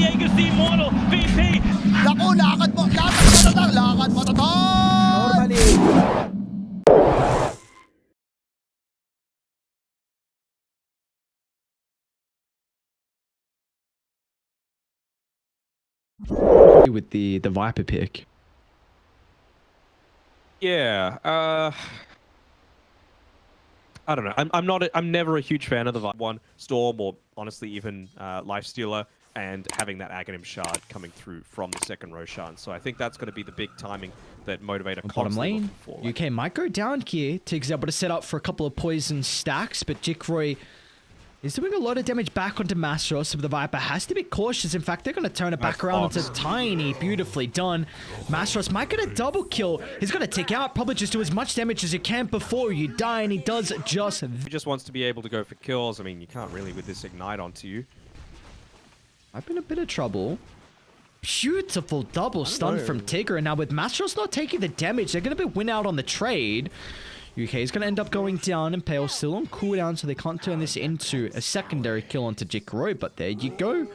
Diego's the immortal VP. Naku, lakad mo tatang, lakad mo tatang! Normally. With the Viper pick. Yeah, I don't know. I'm never a huge fan of the one Storm or honestly even Lifestealer and having that Aghanim shard coming through from the second Roshan. So I think that's going to be the big timing that Motivator Bottom lane, for. Like, UK might go down here. Tig's able to set up for a couple of poison stacks, but Jikroy is doing a lot of damage back onto Mastros, so the Viper has to be cautious. In fact, they're going to turn it back around. It's tiny, beautifully done. Mastros might get a double kill. He's going to tick out, probably just do as much damage as you can before you die, and he does just... He just wants to be able to go for kills. I mean, you can't really with this Ignite onto you. I've been in a bit of trouble. Beautiful double stun from Tigger, and now with Mastros not taking the damage, they're going to be win out on the trade. UK is going to end up going down, and Pale still on cooldown, so they can't turn this into a secondary kill onto Jikroy, but there you go.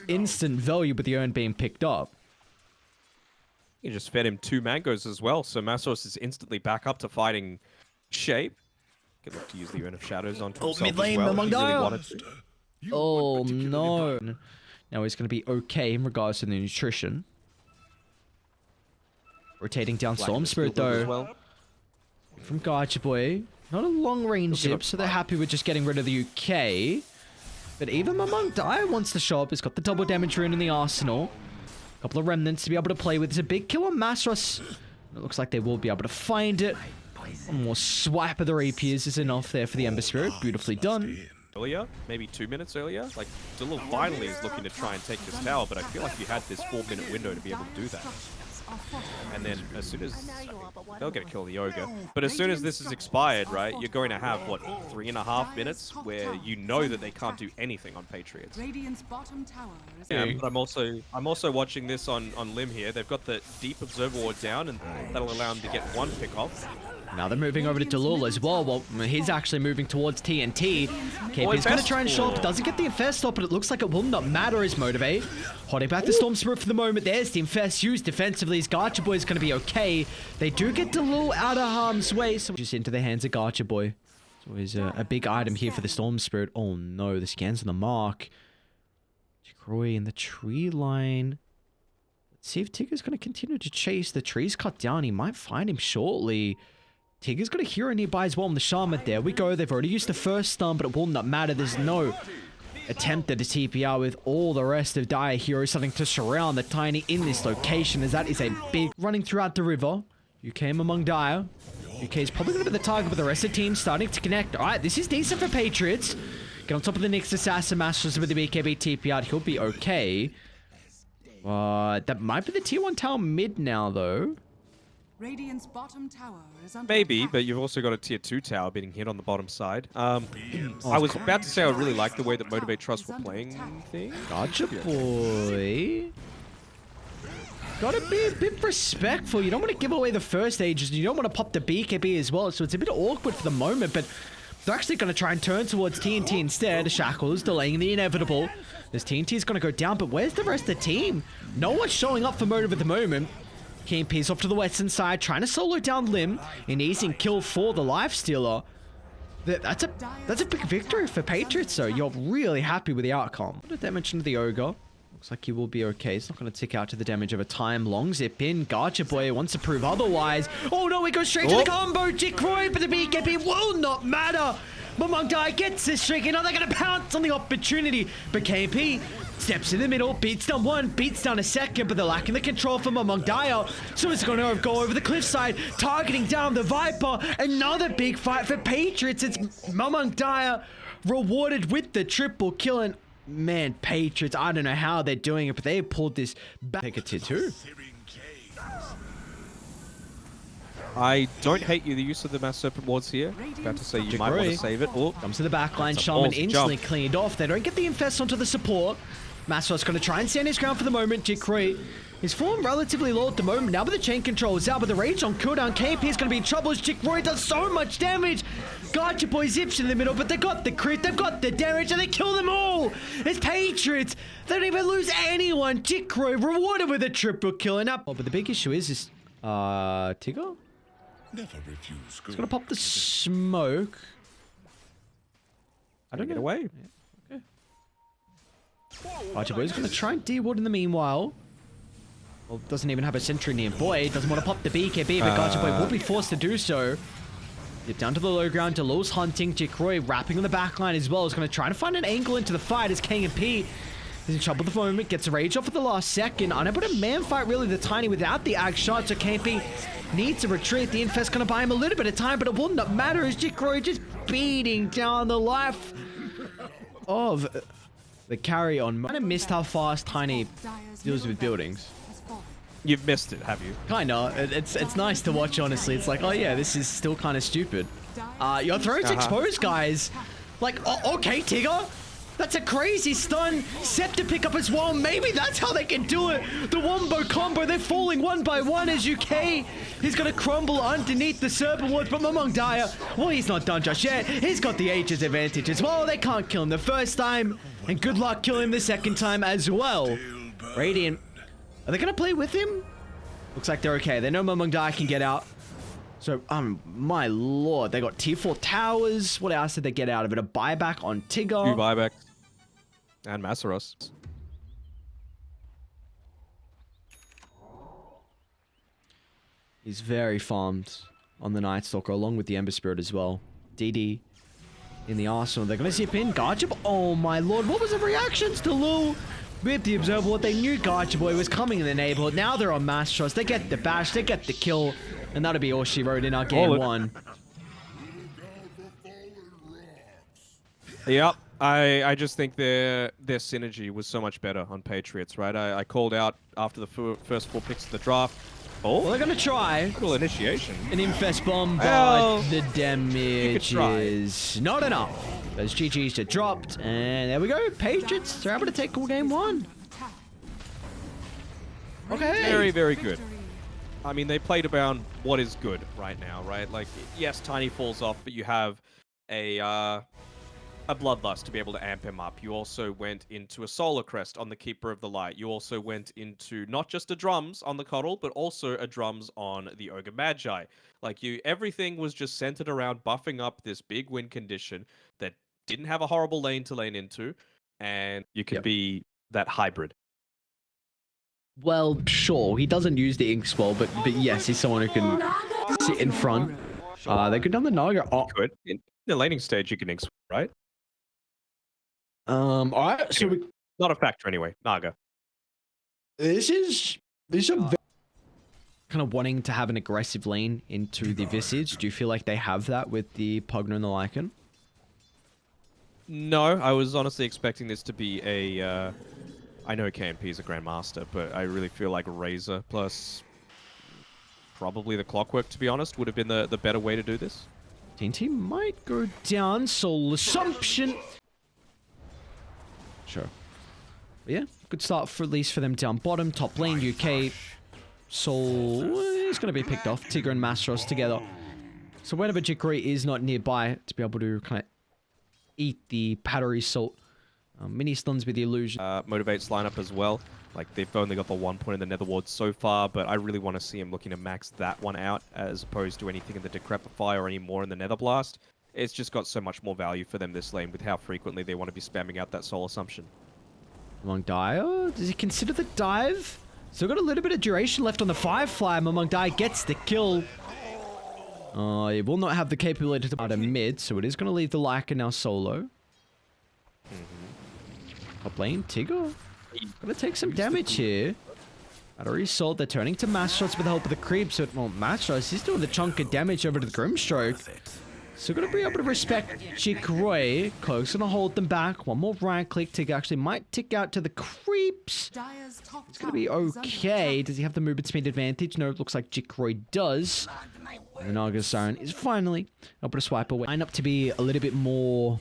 Instant value with the urn being picked up. You just fed him 2 mangoes as well, so Mastros is instantly back up to fighting Shape. Could look to use the Urn of Shadows onto himself mid lane, as well. Among He really Dire. wanted to. Oh no. Now he's going to be okay in regards to the nutrition. Rotating down Storm Spirit though. Well. From Gacha Boy. Not a long range zip, so they're happy with just getting rid of the UK. But even Among Dire wants to show up. He's got the double damage rune in the arsenal. A couple of remnants to be able to play with. It's a big kill on Mastros. It looks like they will be able to find it. One more swipe of the rapiers is enough there for the Ember Spirit. Beautifully done. Earlier, maybe 2 minutes earlier, like Dilil finally is looking to try and take this tower, but I feel like you had this 4-minute window to be able to do that. And then as soon as they'll get a kill the Yoga, but as soon as this is expired, right, you're going to have what 3.5 minutes where you know that they can't do anything on Patriots. Yeah, but I'm also watching this on Lim here. They've got the deep observer ward down, and that'll allow them to get 1 pick off. Now they're moving over to Delul as well. Well, he's actually moving towards TNT. KP's going to try and show up. Doesn't get the Infest stop, but it looks like it will not matter as Motivate. Holding back the Storm Spirit for the moment. There's the Infest used defensively. His Gacha Boy is going to be okay. They do get Delul out of harm's way. So just into the hands of Gacha Boy. It's always a big item here for the Storm Spirit. Oh no, the scans on the mark. Jikroy in the tree line. Let's see if Tigger's going to continue to chase. The tree's cut down. He might find him shortly. Tigger's got a hero nearby as well on the Shaman. There we go. They've already used the first stun, but it will not matter. There's no attempt at a TPR with all the rest of Dire heroes starting to surround the Tiny in this location, as that is a big running throughout the river. UK Among Dire. UK is probably going to be the target, but the rest of the team starting to connect. All right, this is decent for Patriots. Get on top of the next Assassin Masters with the BKB TPR. He'll be okay. That might be the tier 1 tower mid now, though. Radiant's bottom tower is under Maybe, attack. but you've also got a tier 2 tower being hit on the bottom side. I was about to say I really like the way that Motivate.Trust were playing things. Gotcha, boy. Gotta be a bit respectful. You don't want to give away the first ages. You don't want to pop the BKB as well. So it's a bit awkward for the moment, but they're actually going to try and turn towards TNT instead. Shackles delaying the inevitable. This TNT is going to go down, but where's the rest of the team? No one's showing up for Motive at the moment. KMP's off to the western side, trying to solo down Lim. An easy kill for the Lifestealer. That's a big victory for Patriots, so you're really happy with the outcome. What did damage into the Ogre? Looks like he will be okay. He's not going to tick out to the damage of a time. Long zip in. Gacha Boy wants to prove otherwise. Oh no, he goes straight to the combo. Jikroy, but the BKB will not matter. Among Dire gets this streak, and now they're going to pounce on the opportunity. But KP steps in the middle, beats down one, beats down a second, but they're lacking the control from Among Dire. So it's going to go over the cliffside, targeting down the Viper. Another big fight for Patriots. It's Among Dire rewarded with the triple kill. And man, Patriots, I don't know how they're doing it, but they pulled this back. Take a tier 2. I don't hate you the use of the Mass Serpent wards here. I was about to say you might want to save it. Oh, comes to the backline. Shaman instantly cleaned off. They don't get the Infest onto the support. Maswat's going to try and stand his ground for the moment. Jikroy is falling relatively low at the moment. Now with the chain control is out, but the Rage on cooldown. KP is going to be in trouble as Jikroy does so much damage. Gotcha Boy zips in the middle, but they got the crit, they've got the damage, and they kill them all. It's Patriots. They don't even lose anyone. Jikro rewarded with a triple kill. And up. Oh, but the big issue is Tigger? He's gonna pop the smoke. I don't Get know. away. Archibald's gonna try and deal in the meanwhile. Well, doesn't even have a sentry nearby. Doesn't want to pop the BKB, but Archibald will be forced to do so. Get down to the low ground. Delul's hunting. Jikroy wrapping on the backline as well. Is going to try to find an angle into the fight as King and P is in trouble at the moment. Gets a rage off at the last second. Unable to man fight really the Tiny without the axe shot. So KP needs to retreat. The Infest going to buy him a little bit of time, but it will not matter as Jikroy just beating down the life of the carry on. I missed how fast Tiny deals with buildings. You've missed it, have you? Kinda. It's nice to watch, honestly. It's like, oh yeah, this is still kind of stupid. Your throat's exposed, guys. Like, oh, okay, Tigger. That's a crazy stun. Set to pick up as well. Maybe that's how they can do it. The wombo combo. They're falling one by one as UK is going to crumble underneath the Serpent Wards. But Mamong Daya, well, he's not done just yet. He's got the Aegis advantage as well. They can't kill him the first time. And good luck killing him the second time as well. Radiant. Are they going to play with him? Looks like they're okay. They know Mamong Daya can get out. So, my lord. They got tier 4 towers. What else did they get out of it? A buyback on Tigger. 2 buybacks. And Masaros. He's very farmed on the Night Stalker along with the Ember Spirit as well. DD in the arsenal. They're going to zip in. Garchip. Oh my lord. What was the reactions to Lou? With the Observer, they knew Garchaboy was coming in the neighborhood. Now they're on Mass Trust. They get the bash, they get the kill, and that'll be all she wrote in our game 1. Yep. I just think their synergy was so much better on Patriots, right? I called out after the first 4 picks of the draft. Oh, well, they're gonna try little initiation. An Infest Bomb, but well, the damage is not enough. Those GGs are dropped, and there we go. Patriots are able to take all game 1. Okay. Very, very good. I mean, they played around what is good right now, right? Like, yes, Tiny falls off, but you have a Bloodlust to be able to amp him up. You also went into a Solar Crest on the Keeper of the Light. You also went into not just a Drums on the Coddle, but also a Drums on the Ogre Magi. Like, everything was just centered around buffing up this big win condition that didn't have a horrible lane to lane into, and you can be that hybrid. Well, sure, he doesn't use the Ink Spell, but yes, he's someone who can sit in front. They could done the Naga. Oh. Good. In the laning stage, you can Ink Spell, right? All right, so we not a factor anyway. Naga. This is a kind of wanting to have an aggressive lane into the Visage. Do you feel like they have that with the Pugner and the Lycan? No, I was honestly expecting this to be a. I know KNP is a Grandmaster, but I really feel like Razor plus probably the Clockwork, to be honest, would have been the better way to do this. TNT might go down. Soul Assumption. Sure. But yeah, good start for at least for them down bottom. Top lane, UK. Soul is going to be picked off. Tigger and Mastros together. So whenever Jikri is not nearby to be able to kind of eat the Pattery Salt. Mini stuns with the illusion. Motivate's lineup as well. Like, they've only got the 1 point in the Nether Ward so far, but I really want to see him looking to max that one out as opposed to anything in the Decrepify or any more in the Nether Blast. It's just got so much more value for them this lane with how frequently they want to be spamming out that Soul Assumption. Mamong Daya, does he consider the dive? Still got a little bit of duration left on the Firefly. Mamong Daya gets the kill. He will not have the capability to out a mid, so it is going to leave the Lycan now solo. Top lane, Tigger. Gonna take some damage here. Battery Salt, they're turning to Mass Shots with the help of the creeps. Well, Mass Shots, he's doing the chunk of damage over to the Grimstroke. So gonna be able to respect Jikroy. Cloak's gonna hold them back. One more right click. Tigger actually might tick out to the creeps. It's gonna be okay. Does he have the movement speed advantage? No, it looks like Jikroy does. And Naga Siren is finally able to swipe away. Line up to be a little bit more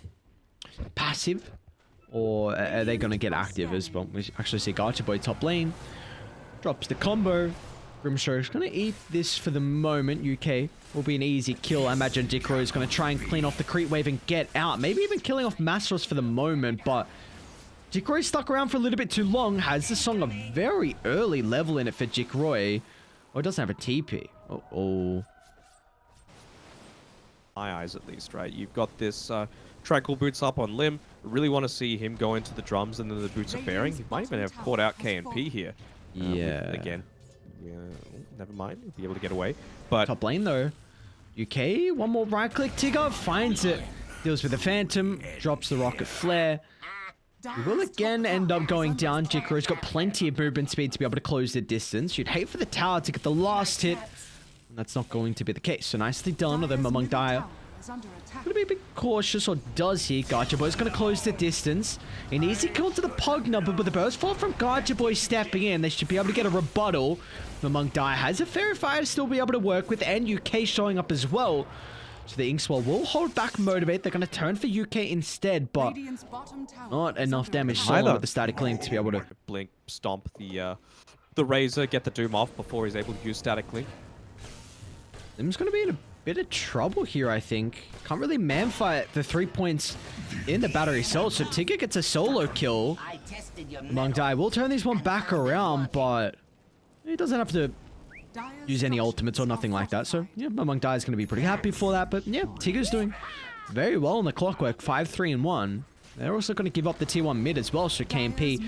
passive. Or are they going to get active as well? We actually see Garchaboy top lane. Drops the combo. Grimstroke's going to eat this for the moment. UK will be an easy kill. I imagine Dicro is going to try and clean off the creep wave and get out. Maybe even killing off Mastros for the moment, but Jikroy stuck around for a little bit too long. Has the song a very early level in it for Jikroy. Oh, it doesn't have a TP. Uh-oh. My eyes, at least, right? You've got this Tranquil Boots up on Lim. Really want to see him go into the drums and then the Boots are bearing. He might even have caught out KNP here. Yeah. Again. Yeah, never mind. He'll be able to get away. But Top lane, though. UK, one more right-click. Tigger finds it. Deals with the Phantom. Drops the Rocket Flare. We will again end up going down. Jikro's got plenty of movement speed to be able to close the distance. You'd hate for the tower to get the last hit. And that's not going to be the case. So nicely done with them among Dire. Gonna be a bit cautious, or does he? Gacha Boy's gonna close the distance. An easy kill to the Pug number, but the burst fall from Gacha Boy stepping in. They should be able to get a rebuttal. Among Dire has a fair fire to still be able to work with, and UK showing up as well. So the Inkswell will hold back Motivate. They're gonna turn for UK instead, but not enough damage solo with the static link to be able to blink, stomp the Razor, get the Doom off before he's able to use static link. Lim's gonna be in a bit of trouble here, I think. Can't really man-fight the 3 points in the battery cell, so Tigger gets a solo kill. Among Dai will turn this one back around, but he doesn't have to use any ultimates or nothing like that. So, yeah, Among Dai is going to be pretty happy for that. But, yeah, Tigger's doing very well on the clockwork. 5-3-1. They're also going to give up the tier 1 mid as well, so KMP,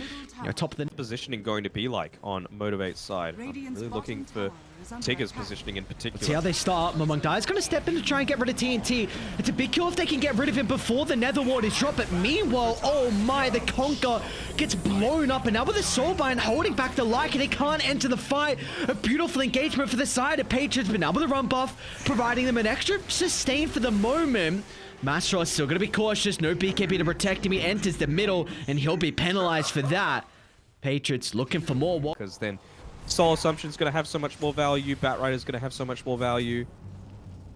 top of the... Positioning going to be like on Motivate's side? I'm really looking for Tigger's positioning in particular. See how they start. Mamung Dai is going to step in to try and get rid of TNT. It's a big kill if they can get rid of him before the Nether Ward is dropped. But meanwhile, oh my, the Conquer gets blown up. And now with the Soulbind holding back the Lycan, it can't enter the fight. A beautiful engagement for the side of Patriots, but now with the run buff, providing them an extra sustain for the moment. Mastro is still going to be cautious. No BKB to protect him. He enters the middle, and he'll be penalized for that. Patriots looking for more. Because then Soul Assumption's going to have so much more value. Batrider's going to have so much more value.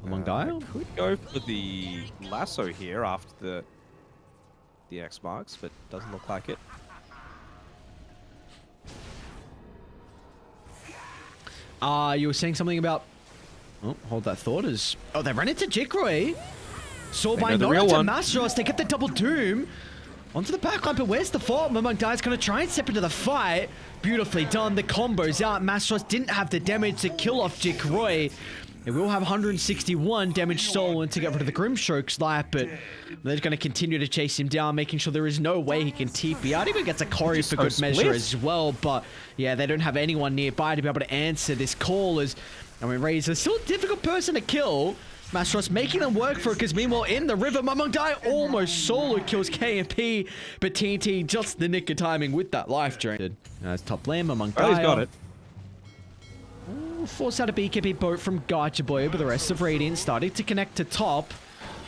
Among Dial? Could go for the Lasso here after the X marks, but doesn't look like it. You were saying something about... Oh, hold that thought as... Oh, they ran into Jikroy. Soulbind not into Mastros. They get the double doom. Onto the backline, but where's the fault? Mamung Dai's going to try and step into the fight. Beautifully done. The combo's out. Mastros didn't have the damage to kill off Jikroy. It will have 161 damage stolen to get rid of the Grimstroke's life, but they're going to continue to chase him down, making sure there is no way he can TP out. Even gets a Cory for good measure as well, but yeah, they don't have anyone nearby to be able to answer this call. As I mean, Razor still a difficult person to kill. Mastros making them work for it, because meanwhile in the river, Mamung Dai almost solo kills KMP, but TNT just the nick of timing with that life drain. That's top lane, Mamung Dai. Oh, he's got it. Force out a BKB boat from Gacha Boy, but the rest of Radiant starting to connect to top.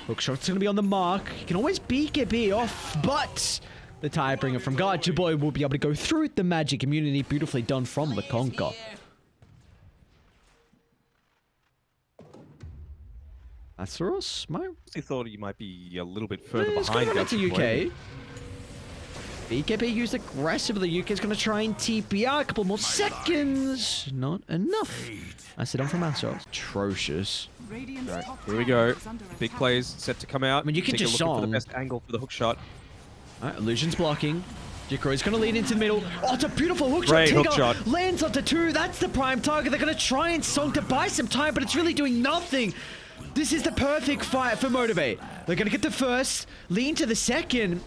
Hookshot's going to be on the mark. He can always BKB off, but the Tidebringer from Gacha Boy will be able to go through the magic immunity. Beautifully done from the Conquer. Azeros? I thought he might be a little bit further behind. He's going to run into UK. BKB used aggressively. UK's going to try and TP out. A couple more seconds. Not enough. I sit on from Azeros. Atrocious. Right, here we go. Big plays set to come out. I mean, you can just song. For the best angle for the hook shot. Alright, Illusion's blocking. Jikro's going to lead into the middle. Oh, it's a beautiful hook shot. Great hook shot. Lands onto 2. That's the prime target. They're going to try and song to buy some time, but it's really doing nothing. This is the perfect fight for Motivate. They're going to get the first, lean to the second.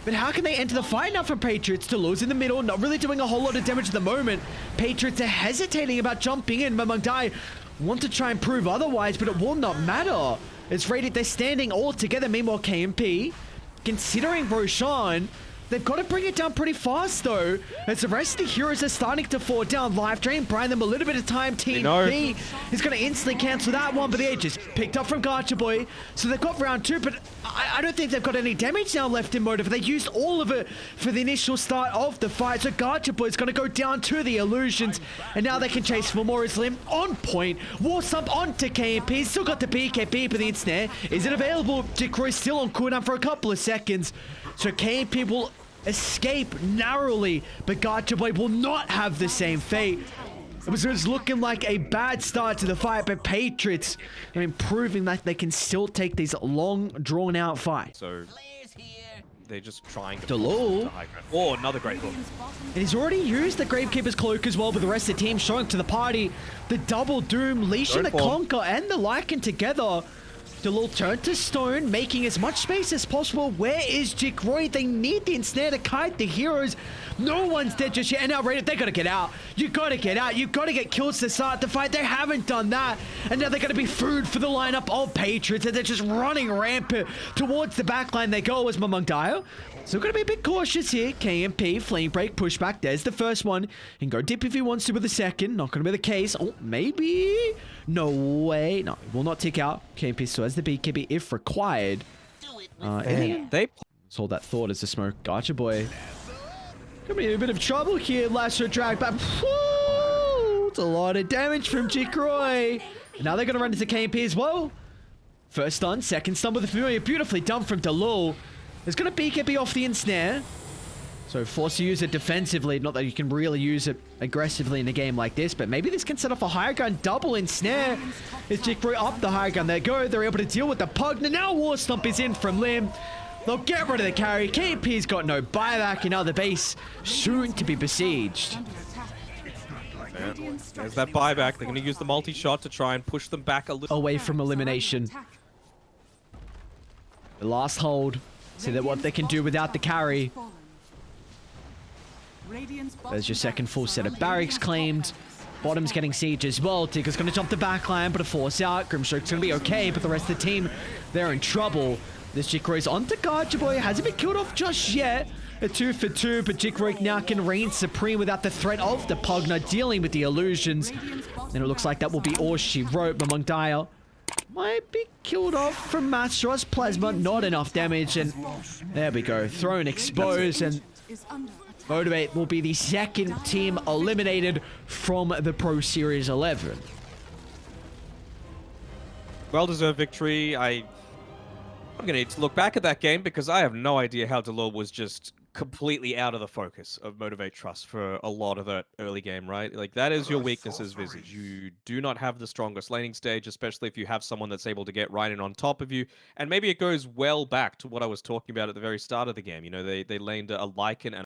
But how can they enter the fight now for Patriots? To lose in the middle, not really doing a whole lot of damage at the moment. Patriots are hesitating about jumping in. Mamung Dai want to try and prove otherwise, but it will not matter. It's Radiant, they're standing all together. Meanwhile, KMP, considering Roshan, they've got to bring it down pretty fast, though. As the rest of the heroes are starting to fall down. Life Drain, buying them a little bit of time. TNP is going to instantly cancel that one, but the edge is picked up from Gacha Boy. So they've got round 2, but I don't think they've got any damage now left in Motive. They used all of it for the initial start of the fight. So Gacha Boy is going to go down to the Illusions, and now they can chase for more. Lim on point. War Stomp onto KMP. Still got the BKB, but the ensnare isn't available. Jikroy still on cooldown for a couple of seconds. So KMP will escape narrowly, but Gacha Boy will not have the same fate. It was looking like a bad start to the fight, but Patriots, I mean, proving that they can still take these long, drawn-out fights. So they're just trying to Delul. to high ground. Oh, another great hook. And he's already used the Gravekeeper's Cloak as well, but the rest of the team showing to the party the double Doom, leashing the Don't fall. Conquer and the Lycan together. Delul turned to stone, making as much space as possible. Where is Jikroy? They need the ensnare to kite the heroes. No one's dead just yet. And now Raiden, they gotta get out. You gotta get out. You gotta get kills to start the fight. They haven't done that. And now they're gonna be food for the lineup of Patriots. And they're just running rampant towards the backline. They go as Mamangdaya. Still gonna be a bit cautious here. KMP, Flame Break, pushback. There's the first one. He can go dip if he wants to with the second. Not gonna be the case. Oh, maybe. No way. No, it will not tick out. KMP still has the BKB if required. They Let's hold that thought as the smoke. Gotcha, boy. Gonna be a bit of trouble here. Lasso drag back. Woo! It's a lot of damage from Jikroy. And now they're gonna run into KMP as well. First stun, second stun with the familiar. Beautifully done from Delul. There's gonna BKB off the ensnare. So forced to use it defensively. Not that you can really use it aggressively in a game like this, but maybe this can set off a higher gun double ensnare. Is Jikroy up the higher gun? There go. They're able to deal with the Pugna. Now War Stomp is in from Lim. They'll get rid of the carry. KP's got no buyback, and now the base soon to be besieged. There's that buyback. They're going to use the multi-shot to try and push them back a little. Away from elimination. The last hold. See that what they can do without the carry. There's your second full set of barracks claimed. Bottom's getting siege as well. Tigger's going to jump the backline, but a force out. Grimstroke's going to be okay, but the rest of the team, they're in trouble. This Jikroy's onto Garjaboy. Hasn't been killed off just yet. A 2 for 2, but Jikroy now can reign supreme without the threat of the Pugna dealing with the illusions. And it looks like that will be all she wrote. Mamangdaya might be killed off from Mastros. Plasma, not enough damage. And there we go. Throne exposed. And Motivate will be the second team eliminated from the Pro Series 11. Well-deserved victory. I'm going to need to look back at that game because I have no idea how Delul was just completely out of the focus of Motivate.Trust for a lot of that early game, right? Like, that is your weaknesses, Visage. You do not have the strongest laning stage, especially if you have someone that's able to get right in on top of you. And maybe it goes well back to what I was talking about at the very start of the game. You know, they laned a Lycan and